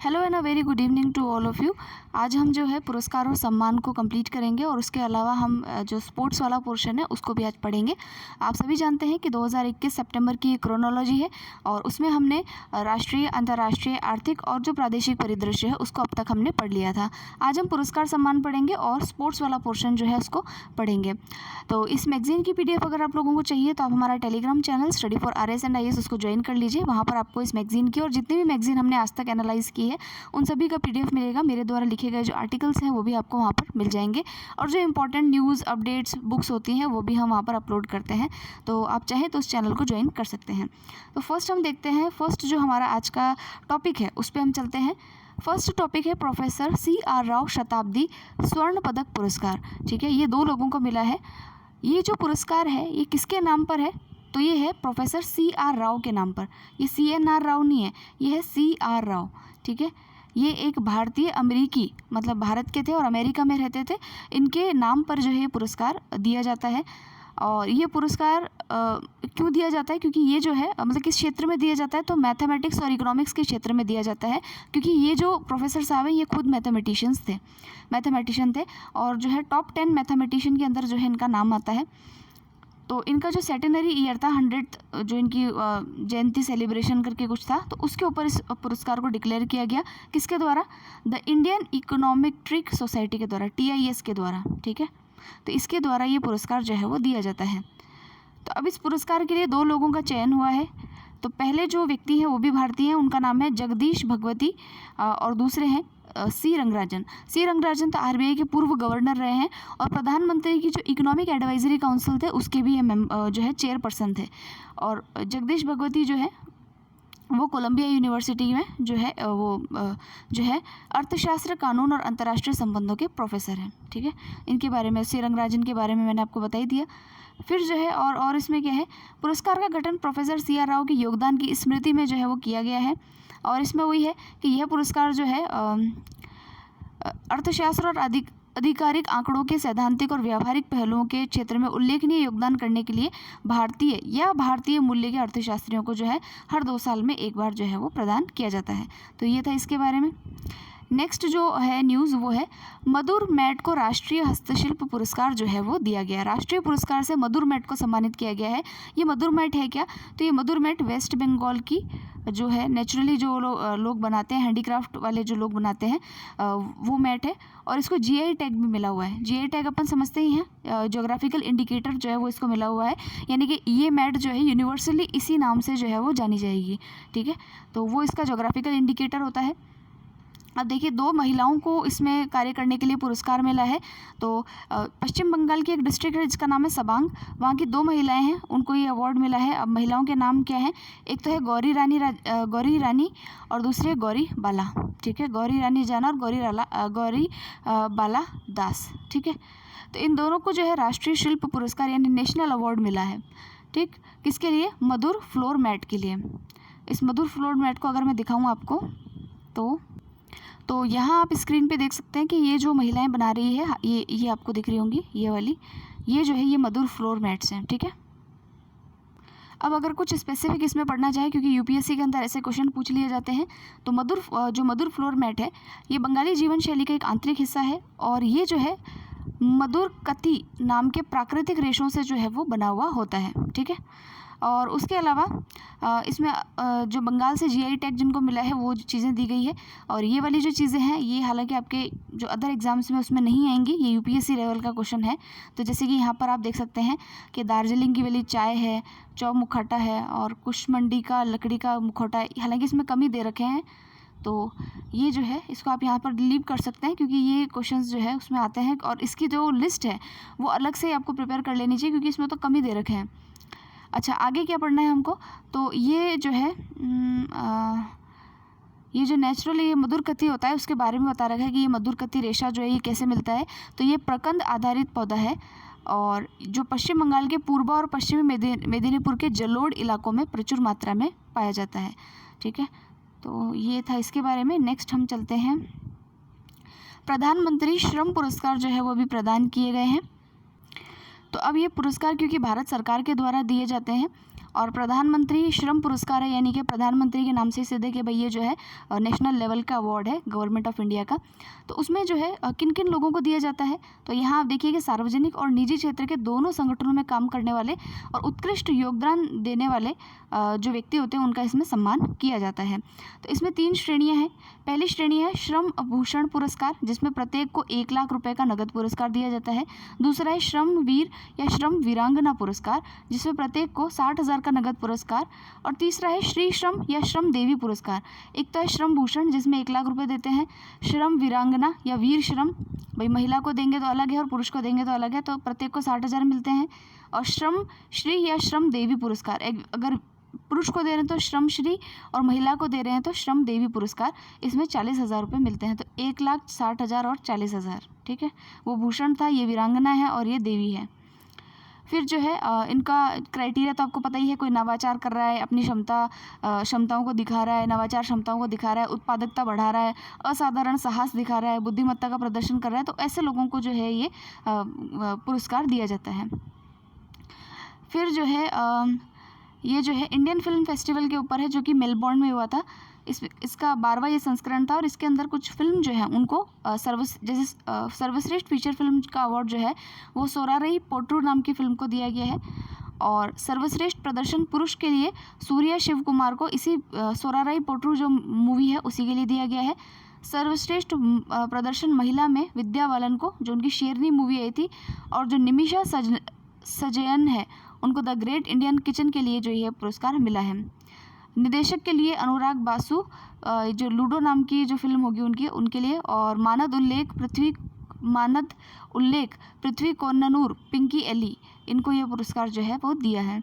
Hello and a very good evening to all of you. आज हम जो है पुरस्कार और सम्मान को कंप्लीट करेंगे और उसके अलावा हम जो स्पोर्ट्स वाला पोर्शन है उसको भी आज पढ़ेंगे। आप सभी जानते हैं कि 2021 सितंबर की क्रोनोलॉजी है और उसमें हमने राष्ट्रीय, अंतर्राष्ट्रीय, आर्थिक और जो प्रादेशिक परिदृश्य है उसको अब तक हमने पढ़ लिया था। आज हम पुरस्कार सम्मान पढ़ेंगे और स्पोर्ट्स वाला पोर्शन जो है उसको पढ़ेंगे। तो इस मैगजीन की PDF अगर आप लोगों को चाहिए तो आप हमारा Telegram channel study for RS and IS उसको ज्वाइन कर लीजिए। वहाँ पर आपको इस मैगजीन की और जितनी भी मैगजीन हमने आज तक एनालाइज़ की है उन सभी का PDF मिलेगा। मेरे द्वारा लिखे गए जो आर्टिकल्स हैं वो भी आपको वहाँ पर मिल जाएंगे और जो इंपॉर्टेंट न्यूज़ अपडेट्स बुक्स होती हैं वो भी हम वहाँ पर अपलोड करते हैं। तो आप चाहें तो उस चैनल को ज्वाइन कर सकते हैं। तो फर्स्ट हम देखते हैं, फर्स्ट जो हमारा आज का टॉपिक है उस पर हम चलते हैं। फर्स्ट टॉपिक है प्रोफेसर CR राव शताब्दी स्वर्ण पदक पुरस्कार। ठीक है, ये 2 लोगों को मिला है। ये जो पुरस्कार है ये किसके नाम पर है? तो ये है प्रोफेसर CR राव के नाम पर। ये CNR राव नहीं है, ये है CR राव। ठीक है, ये एक भारतीय अमेरिकी, मतलब भारत के थे और अमेरिका में रहते थे। इनके नाम पर जो है ये पुरस्कार दिया जाता है। और ये पुरस्कार क्यों दिया जाता है? क्योंकि ये जो है मतलब किस क्षेत्र में दिया जाता है तो मैथमेटिक्स और इकोनॉमिक्स के क्षेत्र में दिया जाता है। क्योंकि ये जो प्रोफेसर साहब हैं ये खुद मैथमेटिशियन थे और जो है टॉप 10 मैथमेटिशियन के अंदर जो है इनका नाम आता है। तो इनका जो सेंटेनरी ईयर था 100th जो इनकी जयंती सेलिब्रेशन करके कुछ था, तो उसके ऊपर इस पुरस्कार को डिक्लेयर किया गया। किसके द्वारा? द इंडियन इकोनॉमेट्रिक सोसाइटी के द्वारा, TIS के द्वारा। ठीक है, तो इसके द्वारा ये पुरस्कार जो है वो दिया जाता है। तो अब इस पुरस्कार के लिए 2 लोगों का चयन हुआ है। तो पहले जो व्यक्ति हैं वो भी भारतीय हैं, उनका नाम है जगदीश भगवती और दूसरे हैं C रंगराजन तो RBI के पूर्व गवर्नर रहे हैं और प्रधानमंत्री की जो इकोनॉमिक एडवाइजरी काउंसिल थे उसके भी जो है चेयरपर्सन थे। और जगदीश भगवती जो है वो कोलंबिया यूनिवर्सिटी में जो है जो है अर्थशास्त्र, कानून और अंतर्राष्ट्रीय संबंधों के प्रोफेसर हैं। ठीक है, इनके बारे में C रंगराजन के बारे में मैंने आपको बता ही दिया। फिर जो है और इसमें क्या है, पुरस्कार का गठन प्रोफेसर CR राव के योगदान की स्मृति में जो है वो किया गया है। और इसमें वही है कि यह पुरस्कार जो है अर्थशास्त्र और आधिकारिक आंकड़ों के सैद्धांतिक और व्यावहारिक पहलुओं के क्षेत्र में उल्लेखनीय योगदान करने के लिए भारतीय मूल्य के अर्थशास्त्रियों को जो है हर 2 साल में एक बार जो है वो प्रदान किया जाता है। तो ये था इसके बारे में। नेक्स्ट जो है न्यूज़ वो है मधुर मैट को राष्ट्रीय हस्तशिल्प पुरस्कार जो है वो दिया गया। राष्ट्रीय पुरस्कार से मधुर मैट को सम्मानित किया गया है। ये मधुर मैट है क्या? तो ये मधुर मैट वेस्ट बंगाल की जो है नेचुरली जो लोग बनाते हैं, हैंडीक्राफ्ट वाले जो लोग बनाते हैं वो मैट है और इसको GI टैग भी मिला हुआ है। GI टैग अपन समझते ही हैं, ज्योग्राफिकल इंडिकेटर जो है वो इसको मिला हुआ है, यानी कि ये मैट जो है यूनिवर्सली इसी नाम से जो है वो जानी जाएगी। ठीक है, तो वो इसका ज्योग्राफिकल इंडिकेटर होता है। अब देखिए 2 महिलाओं को इसमें कार्य करने के लिए पुरस्कार मिला है। तो पश्चिम बंगाल की एक डिस्ट्रिक्ट है जिसका नाम है सबांग, वहाँ की 2 महिलाएं हैं, उनको ये अवार्ड मिला है। अब महिलाओं के नाम क्या हैं? एक तो है गौरी रानी और दूसरी है गौरी बाला। ठीक है, गौरी रानी जाना और गौरी बाला दास। ठीक है, तो इन दोनों को जो है राष्ट्रीय शिल्प पुरस्कार यानी नेशनल अवार्ड मिला है। ठीक, किसके लिए? मधुर फ्लोर मैट के लिए। इस मधुर फ्लोर मैट को अगर मैं दिखाऊँ आपको तो यहाँ आप स्क्रीन पे देख सकते हैं कि ये जो महिलाएं बना रही है ये आपको दिख रही होंगी, ये वाली, ये जो है ये मधुर फ्लोर मैट्स हैं। ठीक है, अब अगर कुछ स्पेसिफिक इसमें पढ़ना चाहे क्योंकि UPSC के अंदर ऐसे क्वेश्चन पूछ लिए जाते हैं, तो मधुर फ्लोर मैट है ये बंगाली जीवन शैली का एक आंतरिक हिस्सा है और ये जो है मधुर कथी नाम के प्राकृतिक रेशों से जो है वो बना हुआ होता है। ठीक है, और उसके अलावा इसमें जो बंगाल से GI टैग जिनको मिला है वो चीज़ें दी गई है। और ये वाली जो चीज़ें हैं ये हालांकि आपके जो अदर एग्जाम्स में उसमें नहीं आएंगी, ये UPSC लेवल का क्वेश्चन है। तो जैसे कि यहाँ पर आप देख सकते हैं कि दार्जिलिंग की वाली चाय है, चौ मुखौटा है और कुशमंडी का लकड़ी का मुखौटा, हालांकि इसमें कम ही दे रखे हैं। तो ये जो है इसको आप यहाँ पर लीव कर सकते हैं क्योंकि ये क्वेश्चंस जो है उसमें आते हैं और इसकी जो लिस्ट है वो अलग से आपको प्रिपेयर कर लेनी चाहिए क्योंकि इसमें तो कम ही दे रखे हैं। अच्छा, आगे क्या पढ़ना है हमको? तो ये जो है ये जो नेचुरली ये मधुर कथी होता है उसके बारे में बता रखा है कि ये मधुर कथी रेशा जो है ये कैसे मिलता है। तो ये प्रकंद आधारित पौधा है और जो पश्चिम बंगाल के पूर्व और पश्चिमी मेदिनीपुर के जलोढ़ इलाकों में प्रचुर मात्रा में पाया जाता है। ठीक है, तो ये था इसके बारे में। नेक्स्ट हम चलते हैं, प्रधानमंत्री श्रम पुरस्कार जो है वो भी प्रदान किए गए हैं। तो अब ये पुरस्कार क्योंकि भारत सरकार के द्वारा दिए जाते हैं और प्रधानमंत्री श्रम पुरस्कार है, यानी कि प्रधानमंत्री के नाम से सिद्ध है कि भाई ये जो है नेशनल लेवल का अवार्ड है गवर्नमेंट ऑफ इंडिया का। तो उसमें जो है किन किन लोगों को दिया जाता है, तो यहाँ आप देखिए कि सार्वजनिक और निजी क्षेत्र के दोनों संगठनों में काम करने वाले और उत्कृष्ट योगदान देने वाले जो व्यक्ति होते हैं उनका इसमें सम्मान किया जाता है। तो इसमें 3 श्रेणियाँ हैं। पहली श्रेणी है श्रम भूषण पुरस्कार, जिसमें प्रत्येक को 1 लाख रुपए का नगद पुरस्कार दिया जाता है। दूसरा है श्रम वीर या श्रम वीरांगना पुरस्कार, जिसमें प्रत्येक को 60,000 का नगद पुरस्कार। और तीसरा है श्री श्रम या श्रम देवी पुरस्कार। एक तो है श्रम भूषण, जिसमें 1 लाख रुपए देते हैं। श्रम वीरांगना या वीर श्रम, भाई महिला को देंगे तो अलग है और पुरुष को देंगे तो अलग है, तो प्रत्येक को 60,000 मिलते हैं। और श्रम श्री या श्रम देवी पुरस्कार, अगर पुरुष को दे रहे हैं तो श्रम श्री और महिला को दे रहे हैं तो श्रम देवी पुरस्कार, इसमें 40,000 रुपये मिलते हैं। तो 1,60,000 और 40,000, ठीक है। वो भूषण था, ये वीरांगना है और ये देवी है। फिर जो है इनका क्राइटेरिया तो आपको पता ही है, कोई नवाचार कर रहा है, अपनी क्षमताओं को दिखा रहा है, नवाचार क्षमताओं को दिखा रहा है, उत्पादकता बढ़ा रहा है, असाधारण साहस दिखा रहा है, बुद्धिमत्ता का प्रदर्शन कर रहा है, तो ऐसे लोगों को जो है ये पुरस्कार दिया जाता है। फिर जो है ये जो है इंडियन फिल्म फेस्टिवल के ऊपर है, जो कि मेलबोर्न में हुआ था। इसका 12वां ये संस्करण था और इसके अंदर कुछ फिल्म जो है उनको सर्वश्रेष्ठ फीचर फिल्म का अवार्ड जो है वो सोरारई पोट्रू नाम की फिल्म को दिया गया है। और सर्वश्रेष्ठ प्रदर्शन पुरुष के लिए सूर्या शिव कुमार को इसी सोरारई पोट्रू जो मूवी है उसी के लिए दिया गया है। सर्वश्रेष्ठ प्रदर्शन महिला में विद्या बालन को, जो उनकी शेरनी मूवी आई थी, और जो निमिषा सजयन है उनको द ग्रेट इंडियन किचन के लिए जो ये पुरस्कार मिला है। निदेशक के लिए अनुराग बासु, जो लूडो नाम की जो फिल्म होगी उनके लिए, और मानद उल्लेख पृथ्वी कोन्ननूर पिंकी एली, इनको ये पुरस्कार जो है वो दिया है।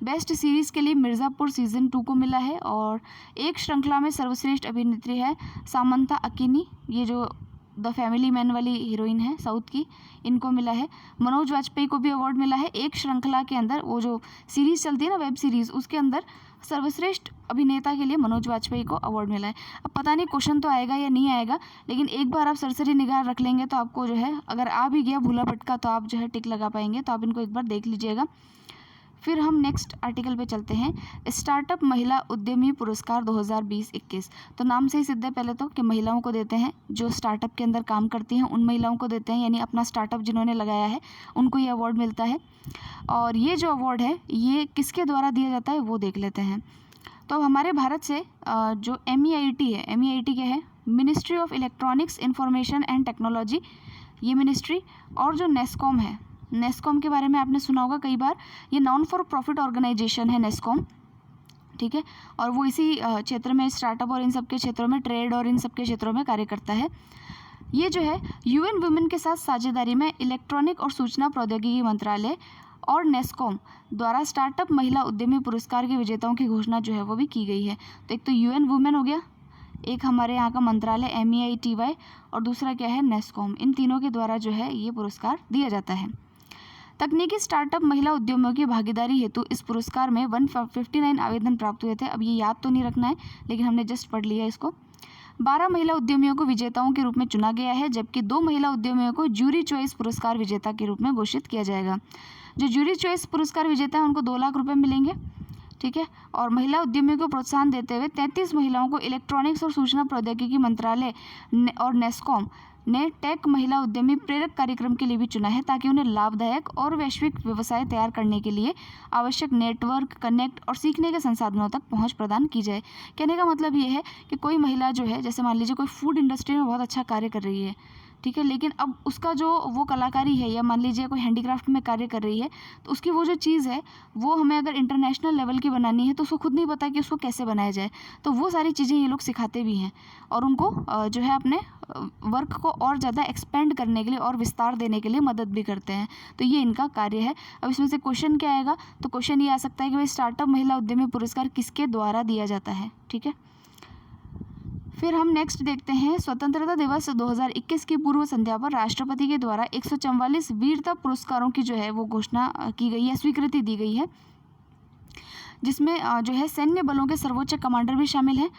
बेस्ट सीरीज़ के लिए मिर्ज़ापुर सीज़न 2 को मिला है। और एक श्रृंखला में सर्वश्रेष्ठ अभिनेत्री है सामंता अकीनी, ये जो द फैमिली मैन वाली हीरोइन है साउथ की, इनको मिला है। मनोज वाजपेयी को भी अवार्ड मिला है। एक श्रृंखला के अंदर, वो जो सीरीज़ चलती है ना वेब सीरीज़, उसके अंदर सर्वश्रेष्ठ अभिनेता के लिए मनोज वाजपेयी को अवार्ड मिला है। अब पता नहीं क्वेश्चन तो आएगा या नहीं आएगा, लेकिन एक बार आप सरसरी निगाह रख लेंगे तो आपको जो है, अगर आ भी गया भूला भटका तो आप जो है टिक लगा पाएंगे। तो आप इनको एक बार देख लीजिएगा। फिर हम नेक्स्ट आर्टिकल पे चलते हैं, स्टार्टअप महिला उद्यमी पुरस्कार 2020-21। तो नाम से ही सिद्ध है पहले तो कि महिलाओं को देते हैं, जो स्टार्टअप के अंदर काम करती हैं उन महिलाओं को देते हैं, यानी अपना स्टार्टअप जिन्होंने लगाया है उनको ये अवार्ड मिलता है। और ये जो अवार्ड है ये किसके द्वारा दिया जाता है वो देख लेते हैं। तो हमारे भारत से जो MEIT है, MEIT क्या है, ministry of electronics information and technology, ये मिनिस्ट्री, और जो नेस्कॉम है, नेस्कॉम के बारे में आपने सुना होगा कई बार, ये नॉन फॉर प्रॉफिट ऑर्गेनाइजेशन है नेस्कॉम, ठीक है। और वो इसी क्षेत्र में स्टार्टअप और इन सब के क्षेत्रों में, ट्रेड और इन सब के क्षेत्रों में कार्य करता है। ये जो है UN वुमेन के साथ साझेदारी में इलेक्ट्रॉनिक और सूचना प्रौद्योगिकी मंत्रालय और नेस्कॉम द्वारा स्टार्टअप महिला उद्यमी पुरस्कार के विजेताओं की घोषणा जो है वो भी की गई है। तो एक तो UN वुमेन हो गया, एक हमारे यहाँ का मंत्रालय MEITY, और दूसरा क्या है नेस्कॉम। इन तीनों के द्वारा जो है ये पुरस्कार दिया जाता है। तकनीकी स्टार्टअप महिला उद्यमियों की भागीदारी हेतु इस पुरस्कार में 159 आवेदन प्राप्त हुए थे। अब ये याद तो नहीं रखना है, लेकिन हमने जस्ट पढ़ लिया इसको। 12 महिला उद्यमियों को विजेताओं के रूप में चुना गया है, जबकि 2 महिला उद्यमियों को ज्यूरी चॉइस पुरस्कार विजेता के रूप में घोषित किया जाएगा। जो ज्यूरी चॉइस पुरस्कार विजेता है उनको 2 लाख रुपये मिलेंगे, ठीक है। और महिला उद्यमियों को प्रोत्साहन देते हुए 33 महिलाओं को इलेक्ट्रॉनिक्स और सूचना प्रौद्योगिकी मंत्रालय और नेस्कॉम ने टेक महिला उद्यमी प्रेरक कार्यक्रम के लिए भी चुना है, ताकि उन्हें लाभदायक और वैश्विक व्यवसाय तैयार करने के लिए आवश्यक नेटवर्क, कनेक्ट और सीखने के संसाधनों तक पहुंच प्रदान की जाए। कहने का मतलब ये है कि कोई महिला जो है, जैसे मान लीजिए कोई फूड इंडस्ट्री में बहुत अच्छा कार्य कर रही है, ठीक है, लेकिन अब उसका जो वो कलाकारी है, या मान लीजिए कोई हैंडीक्राफ्ट में कार्य कर रही है, तो उसकी वो जो चीज़ है वो हमें अगर इंटरनेशनल लेवल की बनानी है तो उसको खुद नहीं पता कि उसको कैसे बनाया जाए। तो वो सारी चीज़ें ये लोग सिखाते भी हैं और उनको जो है अपने वर्क को और ज़्यादा एक्सपेंड करने के लिए और विस्तार देने के लिए मदद भी करते हैं। तो ये इनका कार्य है। अब इसमें से क्वेश्चन क्या आएगा, तो क्वेश्चन ये आ सकता है कि भाई स्टार्टअप महिला उद्यमी पुरस्कार किसके द्वारा दिया जाता है, ठीक है। फिर हम नेक्स्ट देखते हैं, स्वतंत्रता दिवस 2021 की पूर्व संध्या पर राष्ट्रपति के द्वारा 144 वीरता पुरस्कारों की जो है वो घोषणा की गई है, स्वीकृति दी गई है, जिसमें जो है सैन्य बलों के सर्वोच्च कमांडर भी शामिल हैं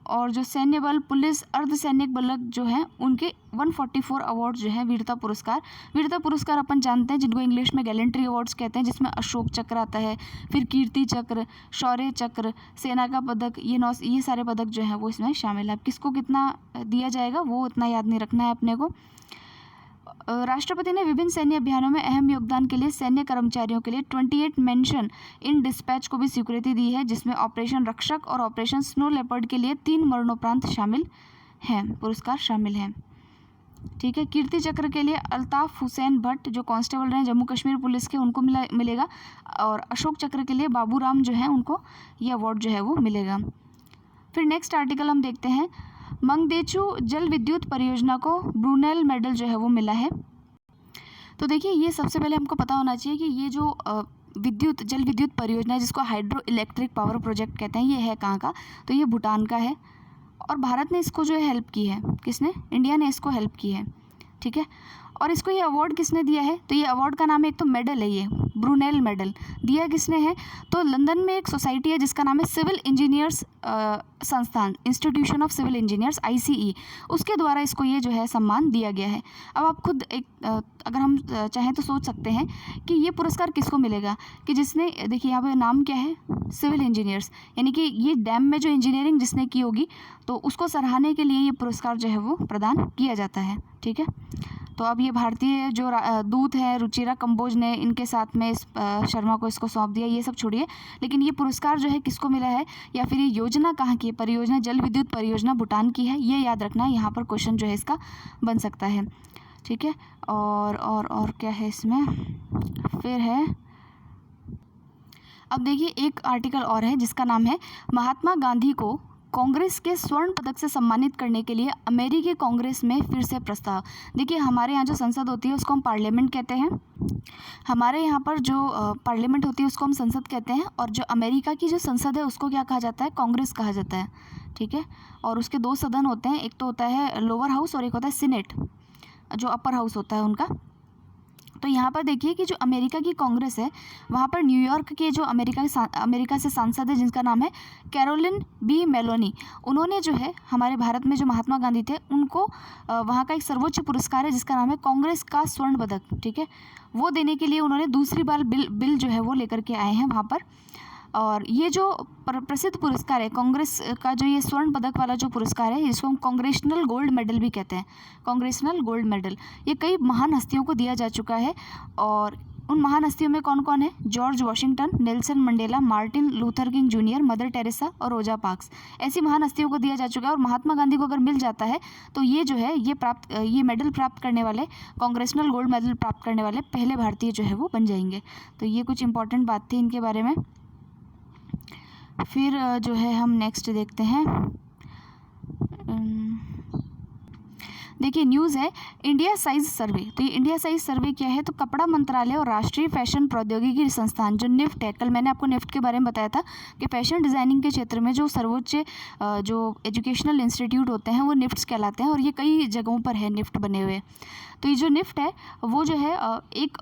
और जो सैन्य बल, पुलिस, अर्धसैनिक बल जो हैं उनके 144 अवार्ड जो हैं वीरता पुरस्कार अपन जानते हैं जिनको इंग्लिश में गैलेंट्री अवार्ड्स कहते हैं, जिसमें अशोक चक्र आता है, फिर कीर्ति चक्र, शौर्य चक्र, सेना का पदक, ये सारे पदक जो हैं वो इसमें शामिल है। अब किसको कितना दिया जाएगा वो उतना याद नहीं रखना है अपने को। राष्ट्रपति ने विभिन्न सैन्य अभियानों में अहम योगदान के लिए सैन्य कर्मचारियों के लिए 28 मेंशन इन डिस्पैच को भी स्वीकृति दी है, जिसमें ऑपरेशन रक्षक और ऑपरेशन स्नो लेपर्ड के लिए 3 मरणोपरांत शामिल हैं, पुरस्कार शामिल हैं। ठीक है, कीर्ति चक्र के लिए अल्ताफ हुसैन भट्ट जो कांस्टेबल रहे जम्मू कश्मीर पुलिस के, उनको मिलेगा। और अशोक चक्र के लिए बाबूराम जो हैं उनको ये अवार्ड जो है वो मिलेगा। फिर नेक्स्ट आर्टिकल हम देखते हैं, मंगदेचू जल विद्युत परियोजना को ब्रूनेल मेडल जो है वो मिला है। तो देखिए ये सबसे पहले हमको पता होना चाहिए कि ये जो जल विद्युत परियोजना है जिसको हाइड्रो इलेक्ट्रिक पावर प्रोजेक्ट कहते हैं, ये है कहाँ का, तो ये भूटान का है। और भारत ने इसको जो है हेल्प की है, किसने, इंडिया ने इसको हेल्प की है। ठीक है, और इसको ये अवार्ड किसने दिया है, तो ये अवार्ड का नाम है, एक तो मेडल है, ये ब्रूनेल मेडल दिया किसने है, तो लंदन में एक सोसाइटी है जिसका नाम है सिविल इंजीनियर्स संस्थान, institution of civil engineers ICE, उसके द्वारा इसको ये जो है सम्मान दिया गया है। अब आप खुद एक अगर हम चाहें तो सोच सकते हैं कि ये पुरस्कार किसको मिलेगा, कि जिसने, देखिए यहाँ पे नाम क्या है, सिविल इंजीनियर्स, यानी कि ये डैम में जो इंजीनियरिंग जिसने की होगी तो उसको सराहने के लिए ये पुरस्कार जो है वो प्रदान किया जाता है। ठीक है, तो अब ये भारतीय जो दूत है रुचिरा कंबोज ने इनके साथ में इस शर्मा को इसको सौंप दिया, ये सब छोड़िए, लेकिन ये पुरस्कार जो है किसको मिला है या फिर ये योजना कहाँ की है, परियोजना जल विद्युत परियोजना भूटान की है, ये याद रखना, यहाँ पर क्वेश्चन जो है इसका बन सकता है। ठीक है, और क्या है इसमें, फिर है, अब देखिए एक आर्टिकल और है जिसका नाम है, महात्मा गांधी को कांग्रेस के स्वर्ण पदक से सम्मानित करने के लिए अमेरिकी कांग्रेस में फिर से प्रस्ताव। देखिए हमारे यहाँ जो संसद होती है उसको हम पार्लियामेंट कहते हैं, हमारे यहाँ पर जो पार्लियामेंट होती है उसको हम संसद कहते हैं, और जो अमेरिका की जो संसद है उसको क्या कहा जाता है, कांग्रेस कहा जाता है। ठीक है, और उसके 2 सदन होते हैं, एक तो होता है लोअर हाउस और एक होता है सीनेट जो अपर हाउस होता है उनका। तो यहाँ पर देखिए कि जो अमेरिका की कांग्रेस है वहाँ पर न्यूयॉर्क के जो अमेरिका से सांसद है जिनका नाम है कैरोलिन बी मेलोनी, उन्होंने जो है हमारे भारत में जो महात्मा गांधी थे उनको वहाँ का एक सर्वोच्च पुरस्कार है जिसका नाम है कांग्रेस का स्वर्ण पदक, ठीक है, वो देने के लिए उन्होंने दूसरी बार बिल जो है वो लेकर के आए हैं वहाँ पर। और ये जो प्रसिद्ध पुरस्कार है कांग्रेस का, जो ये स्वर्ण पदक वाला जो पुरस्कार है इसको हम कांग्रेशनल गोल्ड मेडल भी कहते हैं, कांग्रेशनल गोल्ड मेडल। ये कई महान हस्तियों को दिया जा चुका है, और उन महान हस्तियों में कौन कौन है, George Washington, Nelson Mandela, Martin Luther king junior, mother Teresa और रोजा पार्क्स, ऐसी महान हस्तियों को दिया जा चुका है। और महात्मा गांधी को अगर मिल जाता है तो ये जो है ये मेडल प्राप्त करने वाले, कांग्रेशनल गोल्ड मेडल प्राप्त करने वाले पहले भारतीय जो है वो बन जाएंगे। तो ये कुछ इंपॉर्टेंट बात थी इनके बारे में। फिर जो है हम नेक्स्ट देखते हैं, देखिए न्यूज़ है इंडिया साइज सर्वे। तो ये इंडिया साइज सर्वे क्या है, तो कपड़ा मंत्रालय और राष्ट्रीय फैशन प्रौद्योगिकी संस्थान जो निफ्ट है, कल मैंने आपको निफ्ट के बारे में बताया था कि फैशन डिज़ाइनिंग के क्षेत्र में जो सर्वोच्च जो एजुकेशनल इंस्टीट्यूट होते हैं वो निफ्ट्स कहलाते हैं, और ये कई जगहों पर है निफ्ट बने हुए। तो ये जो निफ्ट है वो जो है एक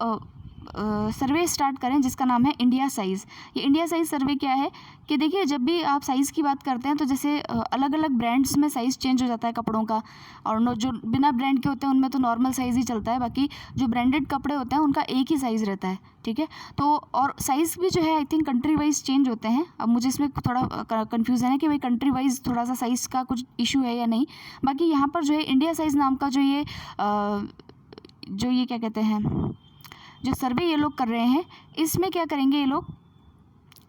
सर्वे स्टार्ट करें जिसका नाम है इंडिया साइज़। ये इंडिया साइज़ सर्वे क्या है कि देखिए जब भी आप साइज़ की बात करते हैं तो जैसे अलग अलग ब्रांड्स में साइज़ चेंज हो जाता है कपड़ों का, और जो बिना ब्रांड के होते हैं उनमें तो नॉर्मल साइज़ ही चलता है, बाकी जो ब्रांडेड कपड़े होते हैं उनका एक ही साइज़ रहता है। ठीक है, तो और साइज़ भी जो है I think country wise change होते हैं। अब मुझे इसमें थोड़ा कन्फ्यूज़न है कि भाई कंट्री वाइज थोड़ा सा साइज़ का कुछ इशू है या नहीं। बाकी यहाँ पर जो है इंडिया साइज़ नाम का जो ये क्या कहते हैं, जो सर्वे ये लोग कर रहे हैं, इसमें क्या करेंगे ये लोग,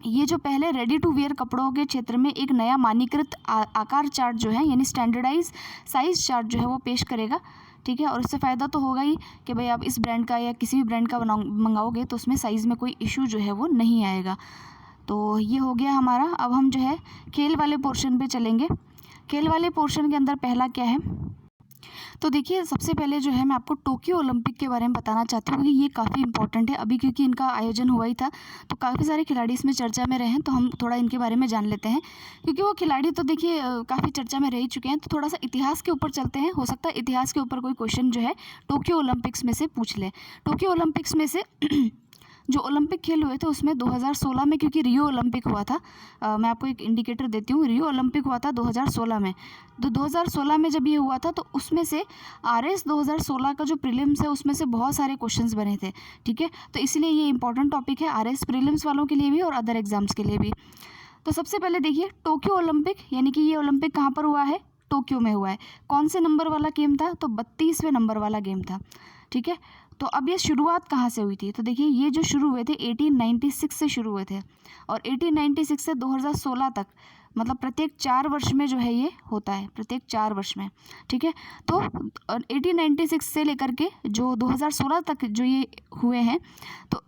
ये जो पहले रेडी टू वेयर कपड़ों के क्षेत्र में एक नया मानकीकृत आकार चार्ट जो है यानी स्टैंडर्डाइज साइज़ चार्ट जो है वो पेश करेगा। ठीक है, और इससे फ़ायदा तो होगा ही कि भाई आप इस ब्रांड का या किसी भी ब्रांड का मंगाओगे तो उसमें साइज़ में कोई इशू जो है वो नहीं आएगा। तो ये हो गया हमारा। अब हम जो है खेल वाले पोर्शन पे चलेंगे। खेल वाले पोर्शन के अंदर पहला क्या है, तो देखिए सबसे पहले जो है मैं आपको टोक्यो ओलंपिक के बारे में बताना चाहती हूँ, क्योंकि ये काफ़ी इंपॉर्टेंट है अभी, क्योंकि इनका आयोजन हुआ ही था तो काफ़ी सारे खिलाड़ी इसमें चर्चा में रहे हैं, तो हम थोड़ा इनके बारे में जान लेते हैं। क्योंकि वो खिलाड़ी तो देखिए काफ़ी चर्चा में रह ही चुके हैं, तो थोड़ा सा इतिहास के ऊपर चलते हैं, हो सकता है इतिहास के ऊपर कोई क्वेश्चन जो है टोक्यो ओलंपिक्स में से पूछ ले। टोक्यो ओलंपिक्स में से जो ओलंपिक खेल हुए थे उसमें 2016 में, क्योंकि रियो ओलंपिक हुआ था, मैं आपको एक इंडिकेटर देती हूँ, रियो ओलंपिक हुआ था 2016 में। तो 2016 में जब ये हुआ था तो उसमें से RS 2016 का जो प्रीलिम्स है उसमें से बहुत सारे क्वेश्चंस बने थे, ठीक है। तो इसलिए ये इंपॉर्टेंट टॉपिक है RS प्रीलिम्स वालों के लिए भी और अदर एग्जाम्स के लिए भी। तो सबसे पहले देखिए टोक्यो ओलंपिक, यानी कि ये ओलंपिक कहाँ पर हुआ है, टोक्यो में हुआ है। कौन से नंबर वाला गेम था, तो 32वें नंबर वाला गेम था, ठीक है। तो अब ये शुरुआत कहाँ से हुई थी, तो देखिए ये जो शुरू हुए थे 1896 से शुरू हुए थे, और 1896 से 2016 तक, मतलब प्रत्येक 4 वर्ष में जो है ये होता है, प्रत्येक 4 वर्ष में, ठीक है। तो 1896 से लेकर के जो 2016 तक जो ये हुए हैं, तो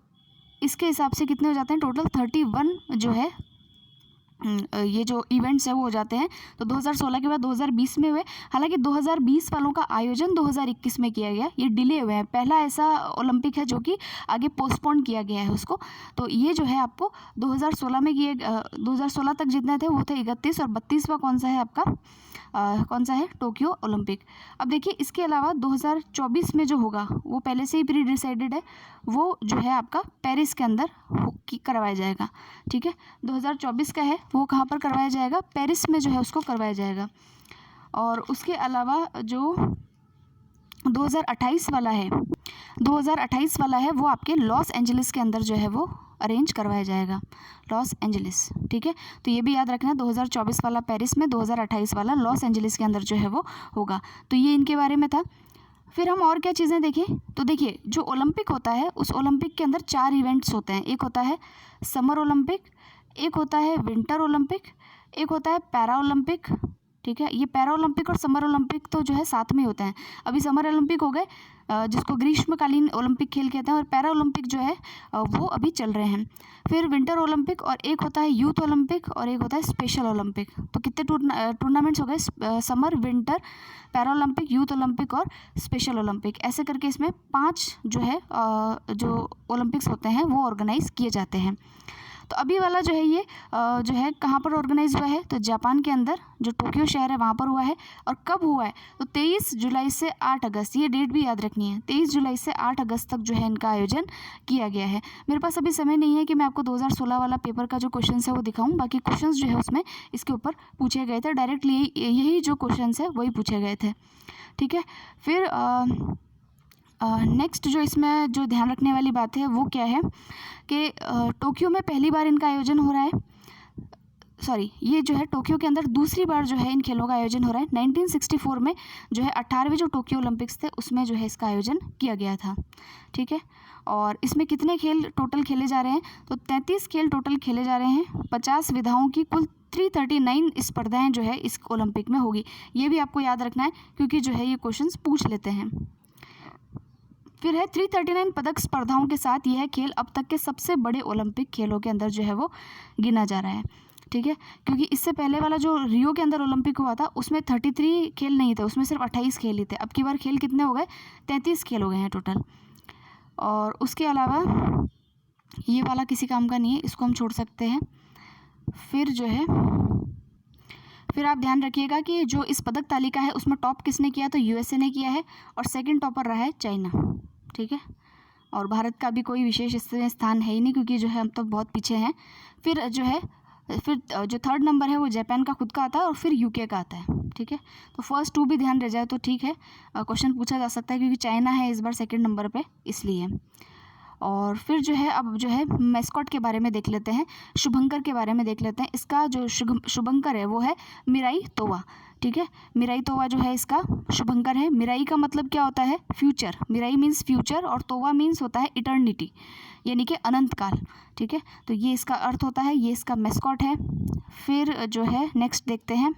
इसके हिसाब से कितने हो जाते हैं, टोटल 31 जो है ये जो इवेंट्स है वो हो जाते हैं। तो 2016 के बाद 2020 में हुए, हालांकि 2020 वालों का आयोजन 2021 में किया गया, ये डिले हुए हैं। पहला ऐसा ओलंपिक है जो कि आगे पोस्टपोन किया गया है उसको। तो ये जो है आपको 2016 में किए 2016 तक जितने थे वो थे 31, और 32वां कौन सा है आपका, कौन सा है, टोक्यो ओलंपिक। अब देखिए इसके अलावा 2024 में जो होगा वो पहले से ही प्री डिसाइडेड है, वो जो है आपका पेरिस के अंदर करवाया जाएगा, ठीक है। 2024 का है वो कहाँ पर करवाया जाएगा, पेरिस में जो है उसको करवाया जाएगा। और उसके अलावा जो 2028 वाला है, 2028 वाला है वो आपके लॉस एंजलिस के अंदर जो है वो अरेंज करवाया जाएगा, लॉस एंजलिस, ठीक है। तो ये भी याद रखना, 2024 वाला पेरिस में, 2028 वाला लॉस एंजलिस के अंदर जो है वो होगा। तो ये इनके बारे में था। फिर हम और क्या चीज़ें देखें, तो देखिए जो ओलंपिक होता है उस ओलंपिक के अंदर 4 इवेंट्स होते हैं। एक होता है समर ओलंपिक, एक होता है विंटर ओलंपिक, एक होता है पैरा ओलंपिक, ठीक है। ये पैरा ओलंपिक और समर ओलंपिक तो जो है साथ में होते हैं। अभी समर ओलंपिक हो गए जिसको ग्रीष्मकालीन ओलंपिक खेल कहते हैं, और पैरा ओलंपिक जो है वो अभी चल रहे हैं। फिर विंटर ओलंपिक, और एक होता है यूथ ओलंपिक, और एक होता है स्पेशल ओलंपिक। तो कितने टूर्नामेंट्स हो गए, summer, winter, para Olympic, youth Olympic और स्पेशल ओलंपिक, ऐसे करके इसमें 5 जो है जो ओलंपिक्स होते हैं वो ऑर्गेनाइज किए जाते हैं। तो अभी वाला जो है ये जो है कहाँ पर ऑर्गेनाइज हुआ है, तो जापान के अंदर जो टोक्यो शहर है वहाँ पर हुआ है। और कब हुआ है, तो 23 जुलाई से 8 अगस्त, ये डेट भी याद रखनी है, 23 जुलाई से 8 अगस्त तक जो है इनका आयोजन किया गया है। मेरे पास अभी समय नहीं है कि मैं आपको 2016 वाला पेपर का जो क्वेश्चन है वो दिखाऊँ, बाकी क्वेश्चन जो है उसमें इसके ऊपर पूछे गए थे, डायरेक्टली यही जो क्वेश्चन है वही पूछे गए थे, ठीक है। फिर नेक्स्ट जो इसमें जो ध्यान रखने वाली बात है वो क्या है कि टोक्यो में पहली बार इनका आयोजन हो रहा है, सॉरी ये जो है टोक्यो के अंदर दूसरी बार जो है इन खेलों का आयोजन हो रहा है। 1964 में जो है 18वें जो टोक्यो ओलंपिक्स थे उसमें जो है इसका आयोजन किया गया था, ठीक है। और इसमें कितने खेल टोटल खेले जा रहे हैं, तो 33 खेल टोटल खेले जा रहे हैं। 50 विधाओं की कुल 339 स्पर्धाएँ जो है इस ओलंपिक में होगी। ये भी आपको याद रखना है क्योंकि जो है ये क्वेश्चन पूछ लेते हैं। फिर है 339 पदक स्पर्धाओं के साथ यह खेल अब तक के सबसे बड़े ओलंपिक खेलों के अंदर जो है वो गिना जा रहा है, ठीक है। क्योंकि इससे पहले वाला जो रियो के अंदर ओलंपिक हुआ था उसमें 33 खेल नहीं थे, उसमें सिर्फ 28 खेल ही थे। अब की बार खेल कितने हो गए, 33 खेल हो गए हैं टोटल। और उसके अलावा ये वाला किसी काम का नहीं है, इसको हम छोड़ सकते हैं। फिर जो है फिर आप ध्यान रखिएगा कि जो इस पदक तालिका है उसमें टॉप किसने किया, तो USA ने किया है, और सेकंड टॉपर रहा है चाइना, ठीक है। और भारत का भी कोई विशेष इसमें स्थान है ही नहीं क्योंकि जो है हम तो बहुत पीछे हैं। फिर जो है जो थर्ड नंबर है वो जापान का खुद का आता है, और फिर UK का आता है, ठीक है। तो फर्स्ट 2 भी ध्यान रह जाए तो ठीक है, क्वेश्चन पूछा जा सकता है क्योंकि चाइना है इस बार सेकंड नंबर पे इसलिए। और फिर जो है अब जो है मैस्कॉट के बारे में देख लेते हैं, शुभंकर के बारे में देख लेते हैं। इसका जो शुभंकर है वो है मिराई तोवा, ठीक है। मिराई तोवा जो है इसका शुभंकर है। मिराई का मतलब क्या होता है, फ्यूचर, मिराई मीन्स फ्यूचर, और तोवा मीन्स होता है इटर्निटी, यानी कि अनंत काल, ठीक है। तो ये इसका अर्थ होता है, ये इसका मैस्कॉट है। फिर जो है नेक्स्ट देखते हैं।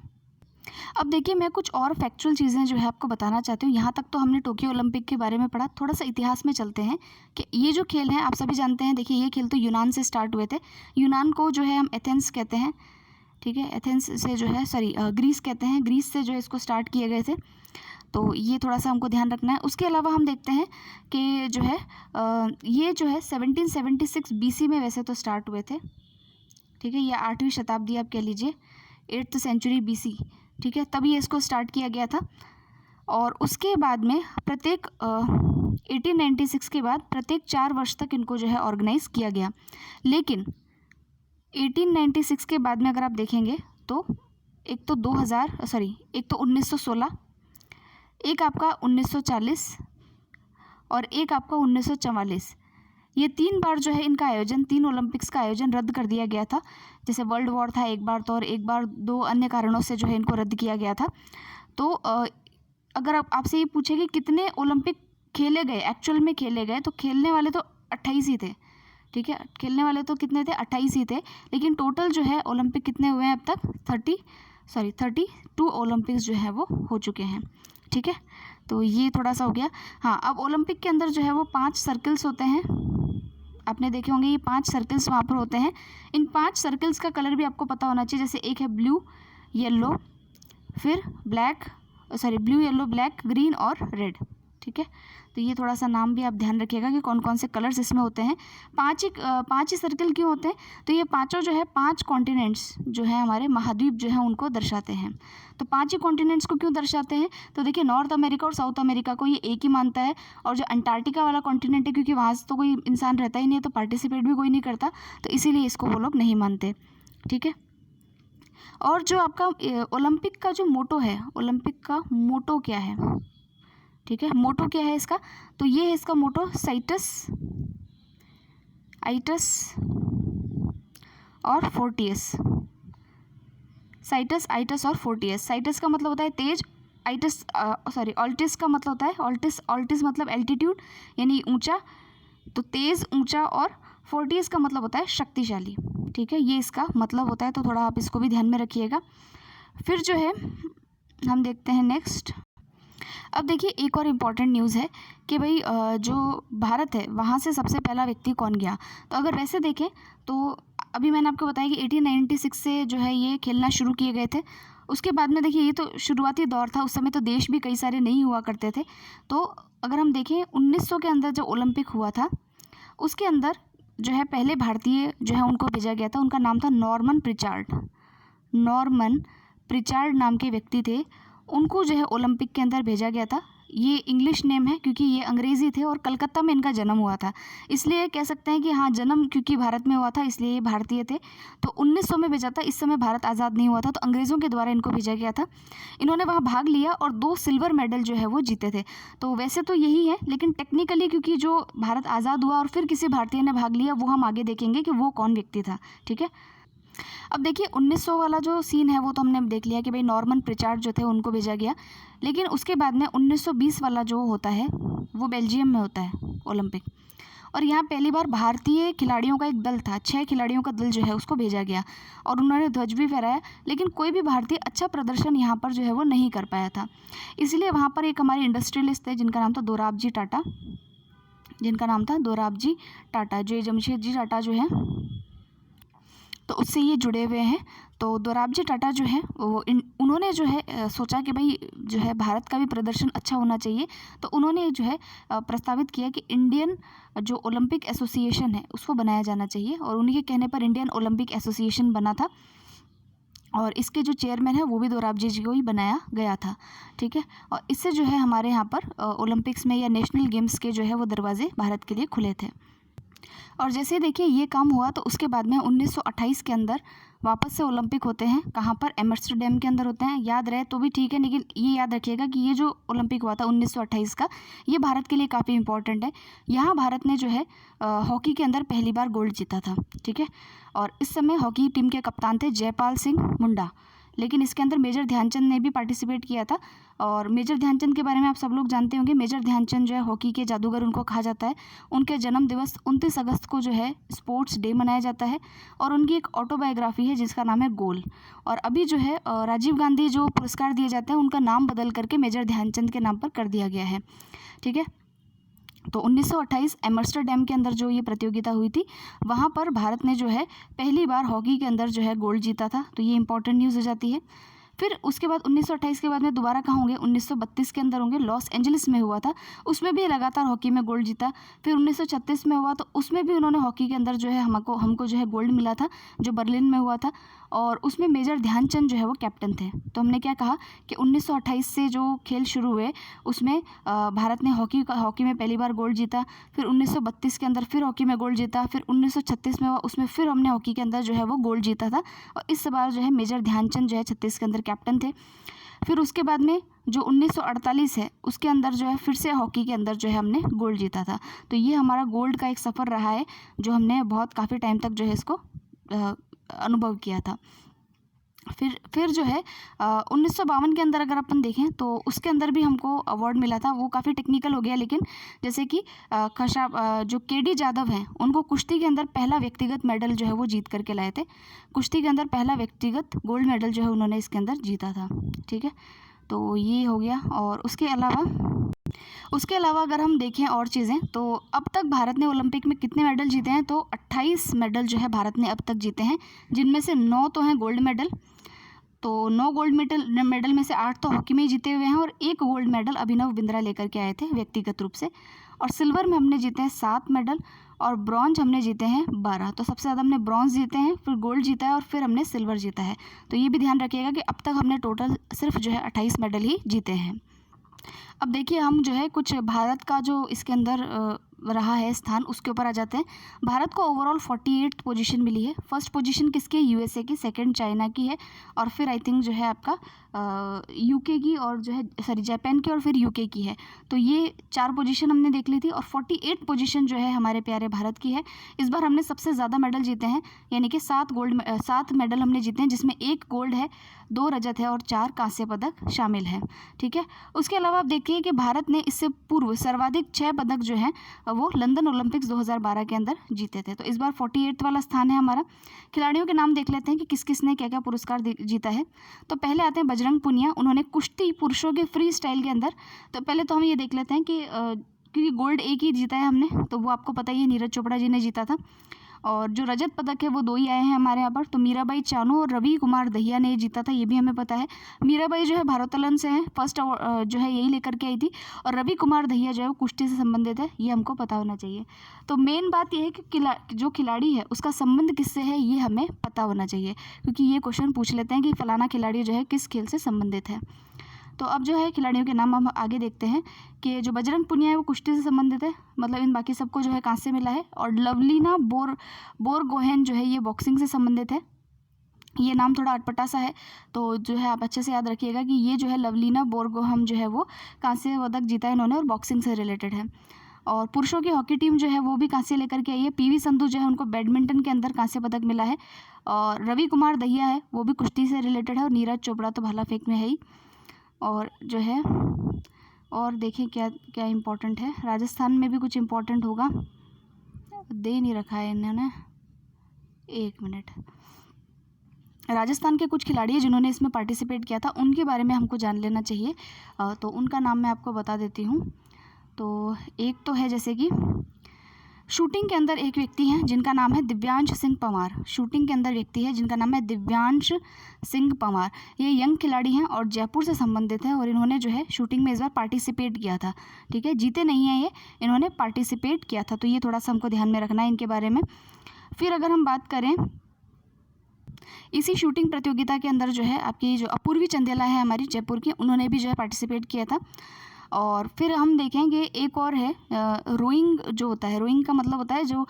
अब देखिए मैं कुछ और फैक्चुअल चीज़ें जो है आपको बताना चाहती हूँ। यहाँ तक तो हमने टोक्यो ओलंपिक के बारे में पढ़ा, थोड़ा सा इतिहास में चलते हैं कि ये जो खेल हैं आप सभी जानते हैं। देखिए ये खेल तो यूनान से स्टार्ट हुए थे, यूनान को जो है हम एथेंस कहते हैं, ठीक है। एथेंस से जो है ग्रीस कहते हैं, ग्रीस से जो है इसको स्टार्ट किए गए थे। तो ये थोड़ा सा हमको ध्यान रखना है। उसके अलावा हम देखते हैं कि जो है ये जो है 1776 BC में वैसे तो स्टार्ट हुए थे, ठीक है। ये 8वीं शताब्दी आप कह लीजिए, 8th सेंचुरी BC, ठीक है, तभी इसको स्टार्ट किया गया था। और उसके बाद में प्रत्येक 1896 के बाद प्रत्येक 4 वर्ष तक इनको जो है ऑर्गेनाइज किया गया। लेकिन 1896 के बाद में अगर आप देखेंगे तो एक तो 1916, एक आपका 1940 और एक आपका 1944। ये 3 बार जो है इनका आयोजन, 3 ओलंपिक्स का आयोजन रद्द कर दिया गया था। जैसे वर्ल्ड वॉर था एक बार तो, और एक बार 2 अन्य कारणों से जो है इनको रद्द किया गया था। तो अगर आपसे ये पूछे कि कितने ओलंपिक खेले गए, एक्चुअल में खेले गए, तो खेलने वाले तो 28 ही थे। ठीक है, खेलने वाले तो कितने थे? 28 ही थे। लेकिन टोटल जो है ओलंपिक कितने हुए हैं अब तक? 32 ओलंपिक्स जो है वो हो चुके हैं। ठीक है, तो ये थोड़ा सा हो गया। हाँ, अब ओलंपिक के अंदर जो है वो 5 सर्कल्स होते हैं। आपने देखे होंगे ये 5 सर्कल्स वहाँ पर होते हैं। इन 5 सर्कल्स का कलर भी आपको पता होना चाहिए। जैसे एक है ब्लू, येलो, फिर ब्लू, येलो, ब्लैक, ग्रीन और रेड। ठीक है, तो ये थोड़ा सा नाम भी आप ध्यान रखिएगा कि कौन कौन से कलर्स इसमें होते हैं। 5 ही सर्कल क्यों होते हैं? तो ये पांचों जो है 5 कॉन्टिनेंट्स जो है हमारे महाद्वीप जो है उनको दर्शाते हैं। तो 5 ही कॉन्टिनेंट्स को क्यों दर्शाते हैं? तो देखिए, नॉर्थ अमेरिका और साउथ अमेरिका को ये एक ही मानता है। और जो अंटार्कटिका वाला कॉन्टिनेंट है, क्योंकि वहाँ से तो कोई इंसान रहता ही नहीं है, तो पार्टिसिपेट भी कोई नहीं करता, तो इसीलिए इसको वो लोग नहीं मानते। ठीक है, और जो आपका ओलंपिक का जो मोटो है, ओलंपिक का मोटो क्या है? ठीक है, मोटो क्या है इसका? तो ये है इसका मोटो, साइटस, आइटस और फोर्टियस। साइटस, आइटस और फोर्टियस। साइटस का मतलब होता है तेज, ऑल्टिस का मतलब होता है, ऑल्टिस मतलब एल्टीट्यूड यानी ऊंचा, तो तेज, ऊंचा, और फोर्टियस का मतलब होता है शक्तिशाली। ठीक है, ये इसका मतलब होता है, तो थोड़ा आप इसको भी ध्यान में रखिएगा। फिर जो है हम देखते हैं नेक्स्ट। अब देखिए, एक और इम्पॉर्टेंट न्यूज़ है कि भाई जो भारत है वहाँ से सबसे पहला व्यक्ति कौन गया। तो अगर वैसे देखें तो अभी मैंने आपको बताया कि 1896 से जो है ये खेलना शुरू किए गए थे। उसके बाद में देखिए, ये तो शुरुआती दौर था, उस समय तो देश भी कई सारे नहीं हुआ करते थे। तो अगर हम देखें 1900 के अंदर जो ओलंपिक हुआ था, उसके अंदर जो है पहले भारतीय जो है उनको भेजा गया था। उनका नाम था नॉर्मन प्रिचार्ड नाम के व्यक्ति थे। उनको जो है ओलंपिक के अंदर भेजा गया था। ये इंग्लिश नेम है क्योंकि ये अंग्रेज़ी थे और कलकत्ता में इनका जन्म हुआ था, इसलिए कह सकते हैं कि हाँ, जन्म क्योंकि भारत में हुआ था इसलिए ये भारतीय थे। तो 1900 में भेजा था, इस समय भारत आज़ाद नहीं हुआ था, तो अंग्रेज़ों के द्वारा इनको भेजा गया था। इन्होंने वहाँ भाग लिया और 2 सिल्वर मेडल जो है वो जीते थे। तो वैसे तो यही है, लेकिन टेक्निकली क्योंकि जो भारत आज़ाद हुआ और फिर किसी भारतीय ने भाग लिया, वो हम आगे देखेंगे कि वो कौन व्यक्ति था। ठीक है, अब देखिए 1900 वाला जो सीन है वो तो हमने देख लिया कि भाई नॉर्मन प्रिचार्ड जो थे उनको भेजा गया। लेकिन उसके बाद में 1920 वाला जो होता है वो बेल्जियम में होता है ओलंपिक, और यहाँ पहली बार भारतीय खिलाड़ियों का एक दल था, 6 खिलाड़ियों का दल जो है उसको भेजा गया और उन्होंने ध्वज भी फहराया। लेकिन कोई भी भारतीय अच्छा प्रदर्शन यहाँ पर जो है वो नहीं कर पाया था, इसलिए वहाँ पर एक हमारे इंडस्ट्रियलिस्ट थे जिनका नाम था दोराबजी टाटा, जो जमशेदजी टाटा जो है तो उससे ये जुड़े हुए हैं। तो दोराबजी टाटा जो है वो उन्होंने जो है सोचा कि भाई जो है भारत का भी प्रदर्शन अच्छा होना चाहिए, तो उन्होंने जो है प्रस्तावित किया कि इंडियन जो ओलंपिक एसोसिएशन है उसको बनाया जाना चाहिए, और उन्हीं के कहने पर इंडियन ओलंपिक एसोसिएशन बना था, और इसके जो चेयरमैन है वो भी दोराबजी जी को ही बनाया गया था। ठीक है, और इससे जो है हमारे यहाँ पर ओलंपिक्स में या नेशनल गेम्स के जो है वो दरवाजे भारत के लिए खुले थे। और जैसे देखिए ये काम हुआ तो उसके बाद में 1928 के अंदर वापस से ओलंपिक होते हैं। कहाँ पर? एम्स्टर्डम के अंदर होते हैं। याद रहे तो भी ठीक है, लेकिन ये याद रखिएगा कि ये जो ओलंपिक हुआ था 1928 का, ये भारत के लिए काफ़ी इंपॉर्टेंट है। यहाँ भारत ने जो है हॉकी के अंदर पहली बार गोल्ड जीता था। ठीक है, और इस समय हॉकी टीम के कप्तान थे जयपाल सिंह मुंडा, लेकिन इसके अंदर मेजर ध्यानचंद ने भी पार्टिसिपेट किया था। और मेजर ध्यानचंद के बारे में आप सब लोग जानते होंगे। मेजर ध्यानचंद जो है हॉकी के जादूगर उनको कहा जाता है। उनके जन्म दिवस 29 अगस्त को जो है स्पोर्ट्स डे मनाया जाता है, और उनकी एक ऑटोबायोग्राफी है जिसका नाम है गोल। और अभी जो है राजीव गांधी जो पुरस्कार दिए जाते हैं उनका नाम बदल करके मेजर ध्यानचंद के नाम पर कर दिया गया है। ठीक है, तो 1928 एम्स्टर्डम के अंदर जो ये प्रतियोगिता हुई थी, वहाँ पर भारत ने जो है पहली बार हॉकी के अंदर जो है गोल्ड जीता था। तो ये इंपॉर्टेंट न्यूज़ हो जाती है। फिर उसके बाद 1928 के बाद में दोबारा कहाँ होंगे, 1932 के अंदर होंगे, लॉस एंजलिस में हुआ था, उसमें भी लगातार हॉकी में गोल्ड जीता। फिर 1936 में हुआ तो उसमें भी उन्होंने हॉकी के अंदर जो है हमको जो है गोल्ड मिला था, जो बर्लिन में हुआ था, और उसमें मेजर ध्यानचंद जो है वो कैप्टन थे। तो हमने क्या कहा कि 1928 से जो खेल शुरू हुए उसमें भारत ने हॉकी में पहली बार गोल्ड जीता। फिर 1932 के अंदर फिर हॉकी में गोल्ड जीता। फिर 1936 में हुआ, उसमें फिर हमने हॉकी के अंदर जो है वो गोल्ड जीता था, और इस बार जो है मेजर ध्यानचंद जो है 36 के अंदर कैप्टन थे। फिर उसके बाद में जो 1948 है उसके अंदर जो है फिर से हॉकी के अंदर जो है हमने गोल्ड जीता था। तो ये हमारा गोल्ड का एक सफ़र रहा है जो हमने बहुत काफ़ी टाइम तक जो है इसको अनुभव किया था। फिर जो है 1952 के अंदर अगर अपन देखें तो उसके अंदर भी हमको अवार्ड मिला था। वो काफ़ी टेक्निकल हो गया, लेकिन जैसे कि जो केडी जाधव हैं उनको कुश्ती के अंदर पहला व्यक्तिगत मेडल जो है वो जीत करके लाए थे। कुश्ती के अंदर पहला व्यक्तिगत गोल्ड मेडल जो है उन्होंने इसके अंदर जीता था। ठीक है, तो ये हो गया। और उसके अलावा अगर हम देखें और चीज़ें, तो अब तक भारत ने ओलंपिक में कितने मेडल जीते हैं, तो 28 मेडल जो है भारत ने अब तक जीते हैं, जिनमें से 9 तो हैं गोल्ड मेडल। तो 9 गोल्ड मेडल में से 8 तो हॉकी में ही जीते हुए हैं, और 1 गोल्ड मेडल अभिनव बिंद्रा लेकर के आए थे व्यक्तिगत रूप से। और सिल्वर में हमने जीते हैं 7 मेडल, और ब्रॉन्ज हमने जीते हैं 12। तो सबसे ज़्यादा हमने ब्रॉन्ज जीते हैं, फिर गोल्ड जीता है, और फिर हमने सिल्वर जीता है। तो ये भी ध्यान रखिएगा कि अब तक हमने टोटल सिर्फ जो है 28 मेडल ही जीते हैं। अब देखिए हम जो है कुछ भारत का जो इसके अंदर रहा है स्थान, उसके ऊपर आ जाते हैं। भारत को ओवरऑल 48 पोजीशन मिली है। फर्स्ट पोजीशन किसकी है, यूएसए की, सेकंड चाइना की है, और फिर आई थिंक जो है आपका यूके की, और जो है जापान की, और फिर यूके की है। तो ये 4 पोजीशन हमने देख ली थी, और 48 पोजीशन जो है हमारे प्यारे भारत की है। इस बार हमने सबसे ज़्यादा मेडल जीते हैं, यानी कि 7 मेडल हमने जीते हैं, जिसमें 1 गोल्ड है, 2 रजत है, और 4 कांस्य पदक शामिल है। ठीक है, उसके अलावा आप देखिए कि भारत ने इससे पूर्व सर्वाधिक 6 पदक जो हैं वो लंदन ओलंपिक्स 2012 के अंदर जीते थे। तो इस बार 48 वाला स्थान है हमारा। खिलाड़ियों के नाम देख लेते हैं कि किस किस ने क्या क्या पुरस्कार जीता है। तो पहले आते हैं बजरंग पुनिया, उन्होंने कुश्ती पुरुषों के फ्री स्टाइल के अंदर, तो पहले तो हम ये देख लेते हैं कि क्योंकि गोल्ड एक ही जीता है हमने, तो वो आपको पता ही है, नीरज चोपड़ा जी ने जीता था। और जो रजत पदक है वो 2 ही आए हैं हमारे यहाँ पर, तो मीराबाई चानू और रवि कुमार दहिया ने जीता था, ये भी हमें पता है। मीराबाई जो है भारोत्तोलन से हैं, फर्स्ट जो है यही लेकर के आई थी, और रवि कुमार दहिया जो है वो कुश्ती से संबंधित है, ये हमको पता होना चाहिए। तो मेन बात ये है कि जो खिलाड़ी है उसका संबंध किससे है ये हमें पता होना चाहिए, क्योंकि ये क्वेश्चन पूछ लेते हैं कि फलाना खिलाड़ी जो है किस खेल से संबंधित है। तो अब जो है खिलाड़ियों के नाम हम आगे देखते हैं कि जो बजरंग पुनिया है वो कुश्ती से संबंधित है, मतलब इन बाकी सबको जो है कांस्य मिला है। और लवलीना बोरगोहेन जो है ये बॉक्सिंग से संबंधित है। ये नाम थोड़ा अटपटा सा है, तो जो है आप अच्छे से याद रखिएगा कि ये जो है लवलीना बोरगोहेन जो है वो कांस्य पदक जीता है इन्होंने, और बॉक्सिंग से रिलेटेड है। और पुरुषों की हॉकी टीम जो है वो भी कांस्य लेकर के आई है। पीवी संधू जो है उनको बैडमिंटन के अंदर कांस्य पदक मिला है, और रवि कुमार दहिया है वो भी कुश्ती से रिलेटेड है, और नीरज चोपड़ा तो भाला फेंक में है ही। और जो है और देखें क्या क्या इम्पोर्टेंट है, राजस्थान में भी कुछ इम्पोर्टेंट होगा, दे नहीं रखा है इन्होंने, 1 मिनट। राजस्थान के कुछ खिलाड़ी हैं जिन्होंने इसमें पार्टिसिपेट किया था, उनके बारे में हमको जान लेना चाहिए। तो उनका नाम मैं आपको बता देती हूँ। तो एक तो है जैसे कि शूटिंग के अंदर एक व्यक्ति हैं जिनका नाम है दिव्यांश सिंह पंवार। शूटिंग के अंदर व्यक्ति है जिनका नाम है दिव्यांश सिंह पंवार। ये यंग खिलाड़ी हैं और जयपुर से संबंधित हैं, और इन्होंने जो है शूटिंग में इस बार पार्टिसिपेट किया था। ठीक है, जीते नहीं हैं ये, इन्होंने पार्टिसिपेट किया था, तो ये थोड़ा सा हमको ध्यान में रखना है इनके बारे में। फिर अगर हम बात करें इसी शूटिंग प्रतियोगिता के अंदर जो है आपकी जो अपूर्वी चंदेला है हमारी जयपुर की, उन्होंने भी जो है पार्टिसिपेट किया था। और फिर हम देखेंगे एक और है रोइंग जो होता है, रोइंग का मतलब होता है जो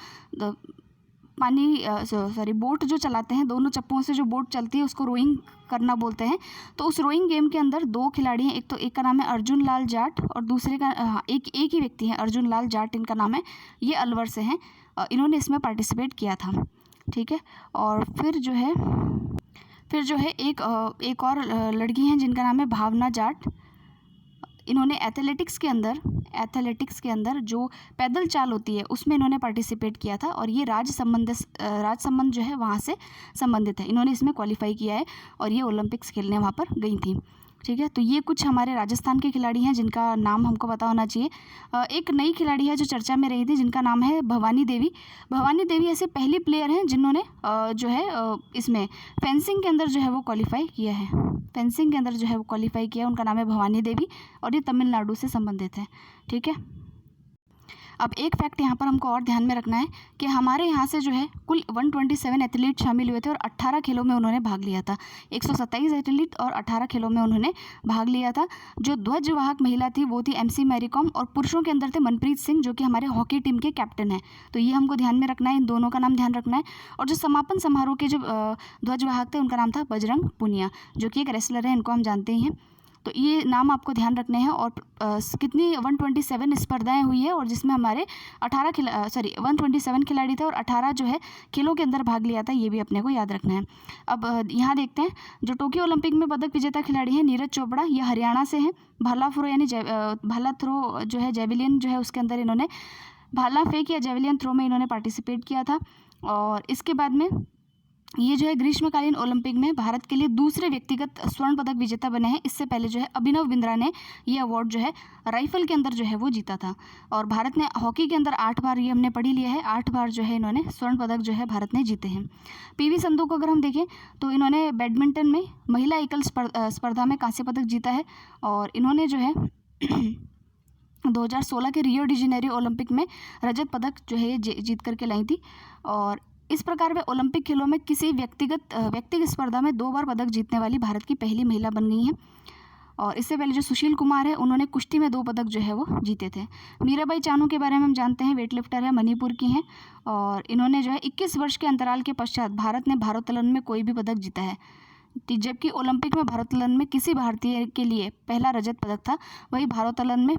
बोट जो चलाते हैं, दोनों चप्पों से जो बोट चलती है उसको रोइंग करना बोलते हैं। तो उस रोइंग गेम के अंदर 2 खिलाड़ी हैं, एक का नाम है अर्जुन लाल जाट, और दूसरे का एक ही व्यक्ति है अर्जुन लाल जाट इनका नाम है, ये अलवर से हैं, इन्होंने इसमें पार्टिसिपेट किया था। ठीक है, और फिर जो है एक और लड़की हैं जिनका नाम है भावना जाट। इन्होंने एथलेटिक्स के अंदर जो पैदल चाल होती है उसमें इन्होंने पार्टिसिपेट किया था, और ये राज संबंध जो है वहाँ से संबंधित है। इन्होंने इसमें क्वालिफाई किया है और ये ओलंपिक्स खेलने वहाँ पर गई थी। ठीक है। तो ये कुछ हमारे राजस्थान के खिलाड़ी हैं जिनका नाम हमको पता होना चाहिए। एक नई खिलाड़ी है जो चर्चा में रही थी जिनका नाम है भवानी देवी। भवानी देवी ऐसे पहली प्लेयर हैं जिन्होंने जो है इसमें फेंसिंग के अंदर जो है वो क्वालिफाई किया है। फेंसिंग के अंदर जो है वो क्वालिफाई किया, उनका नाम है भवानी देवी और ये तमिलनाडु से संबंधित है। ठीक है। अब एक फैक्ट यहाँ पर हमको और ध्यान में रखना है कि हमारे यहाँ से जो है कुल 127 एथलीट शामिल हुए थे और 18 खेलों में उन्होंने भाग लिया था। 127 एथलीट और 18 खेलों में उन्होंने भाग लिया था। जो ध्वजवाहक महिला थी वो थी MC मैरी कॉम और पुरुषों के अंदर थे मनप्रीत सिंह जो कि हमारे हॉकी टीम के कैप्टन हैं। तो ये हमको ध्यान में रखना है, इन दोनों का नाम ध्यान रखना है। और जो समापन समारोह के जो ध्वजवाहक थे उनका नाम था बजरंग पुनिया जो कि एक रेसलर है, इनको हम जानते ही हैं। तो ये नाम आपको ध्यान रखने हैं। और कितनी 127 स्पर्धाएं हुई है और जिसमें हमारे 127 खिलाड़ी थे और 18 जो है खेलों के अंदर भाग लिया था, ये भी अपने को याद रखना है। अब यहाँ देखते हैं जो टोक्यो ओलंपिक में पदक विजेता खिलाड़ी हैं नीरज चोपड़ा, ये हरियाणा से हैं। भाला थ्रो यानी भाला थ्रो जो है जेवलिन जो है उसके अंदर इन्होंने भाला फेंक या जेवलिन थ्रो में इन्होंने पार्टिसिपेट किया था। और इसके बाद में ये जो है ग्रीष्मकालीन ओलंपिक में भारत के लिए दूसरे व्यक्तिगत स्वर्ण पदक विजेता बने हैं। इससे पहले जो है अभिनव बिंद्रा ने ये अवार्ड जो है राइफल के अंदर जो है वो जीता था। और भारत ने हॉकी के अंदर 8 बार, ये हमने पढ़ ही लिया है, 8 बार जो है इन्होंने स्वर्ण पदक जो है भारत ने जीते हैं। PV संधू को अगर हम देखें तो इन्होंने बैडमिंटन में महिला एकल स्पर्धा में कांस्य पदक जीता है और इन्होंने जो है 2016 के रियो डी जेनेरियो ओलंपिक में रजत पदक जो है जीत करके लाई थी। और इस प्रकार वे ओलंपिक खेलों में किसी व्यक्तिगत स्पर्धा में 2 बार पदक जीतने वाली भारत की पहली महिला बन गई हैं। और इससे पहले जो सुशील कुमार है उन्होंने कुश्ती में 2 पदक जो है वो जीते थे। मीराबाई चानू के बारे में हम जानते हैं, वेट लिफ्टर है, मणिपुर की हैं और इन्होंने जो है 21 वर्ष के अंतराल के पश्चात भारत ने भारोत्तोलन में कोई भी पदक जीता है। जबकि ओलंपिक में भारोत्तोलन में किसी भारतीय के लिए पहला रजत पदक था, वही भारोत्तोलन में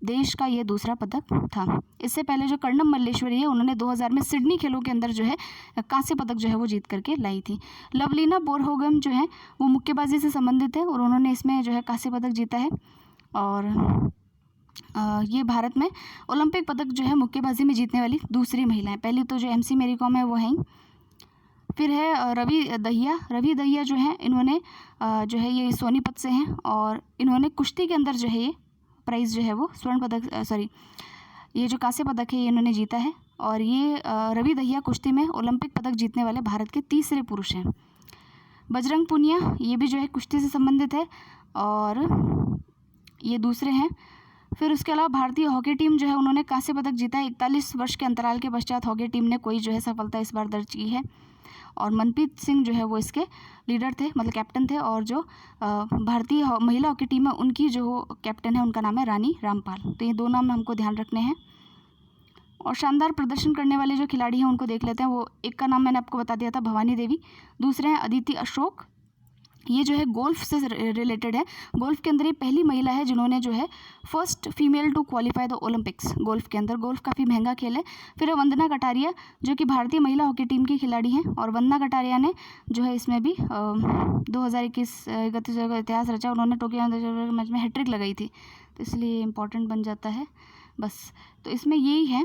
देश का ये दूसरा पदक था। इससे पहले जो कर्णम मल्लेश्वरी है उन्होंने 2000 में सिडनी खेलों के अंदर जो है कांस्य पदक जो है वो जीत करके लाई थी। लवलीना बोरगोहेन जो है वो मुक्केबाजी से संबंधित है और उन्होंने इसमें जो है कांस्य पदक जीता है। और ये भारत में ओलंपिक पदक जो है मुक्केबाजी में जीतने वाली दूसरी महिला है। पहली तो जो MC मैरी कॉम है वो है। फिर है रवि दहिया जो है, इन्होंने जो है ये सोनीपत से हैं और इन्होंने कुश्ती के अंदर जो है ये प्राइज़ जो है वो स्वर्ण पदक ये जो कांस्य पदक है ये इन्होंने जीता है। और ये रवि दहिया कुश्ती में ओलंपिक पदक जीतने वाले भारत के तीसरे पुरुष हैं। बजरंग पुनिया ये भी जो है कुश्ती से संबंधित है और ये दूसरे हैं। फिर उसके अलावा भारतीय हॉकी टीम जो है उन्होंने कांस्य पदक जीता है। 41 वर्ष के अंतराल के पश्चात हॉकी टीम ने कोई जो है सफलता इस बार दर्ज की है। और मनप्रीत सिंह जो है वो इसके लीडर थे, मतलब कैप्टन थे। और जो भारतीय महिला हॉकी टीम है उनकी जो कैप्टन है उनका नाम है रानी रामपाल। तो ये 2 नाम हमको ध्यान रखने हैं। और शानदार प्रदर्शन करने वाले जो खिलाड़ी हैं उनको देख लेते हैं। वो एक का नाम मैंने आपको बता दिया था, भवानी देवी। दूसरे हैं अदिति अशोक, ये जो है गोल्फ से रिलेटेड है। गोल्फ के अंदर ये पहली महिला है जिन्होंने जो है first female to qualify the Olympics. Golf के अंदर, गोल्फ काफ़ी महंगा खेल है। फिर है वंदना कटारिया जो कि भारतीय महिला हॉकी टीम की खिलाड़ी हैं और वंदना कटारिया ने जो है इसमें भी 2021 का इतिहास रचा। उन्होंने टोक्यो मैच में हैट्रिक लगाई थी, तो इसलिए इम्पॉर्टेंट बन जाता है बस। तो इसमें यही है।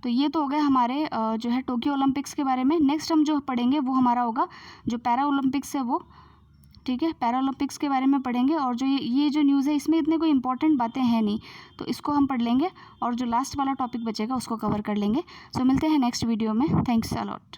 तो ये तो हो गए हमारे जो है टोक्यो ओलंपिक्स के बारे में। नेक्स्ट हम जो पढ़ेंगे वो हमारा होगा जो पैरा ओलंपिक्स है वो, ठीक है, पैरा ओलंपिक्स के बारे में पढ़ेंगे। और जो ये जो न्यूज़ है इसमें इतने कोई इंपॉर्टेंट बातें हैं नहीं, तो इसको हम पढ़ लेंगे और जो लास्ट वाला टॉपिक बचेगा उसको कवर कर लेंगे। सो मिलते हैं नेक्स्ट वीडियो में। Thanks a lot.